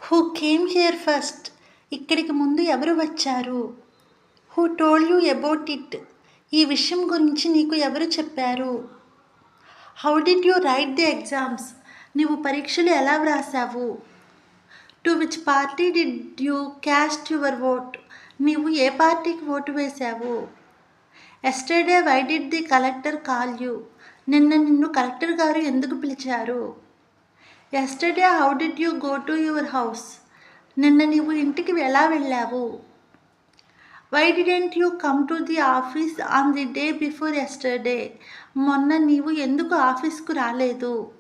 Who came here first? ఇక్కడికి ముందు ఎవరు వచ్చారు? Who told you about it? ఈ విషయం గురించి నీకు ఎవరు చెప్పారు? How did you write the exams? నీవు పరీక్షలు ఎలా వ్రాసావు? To which party did you cast your vote? నీవు ఏ పార్టీకి ఓటు వేశావు? Yesterday why did the collector call you? నిన్ను కలెక్టర్ గారు ఎందుకు పిలిచారు? Yesterday how did you go to your house? నిన్న నీవు ఇంటికి ఎలా వెళ్ళావు? Why didn't you come to the office on the day before yesterday? మొన్న నీవు ఎందుకు ఆఫీస్కు రాలేదు?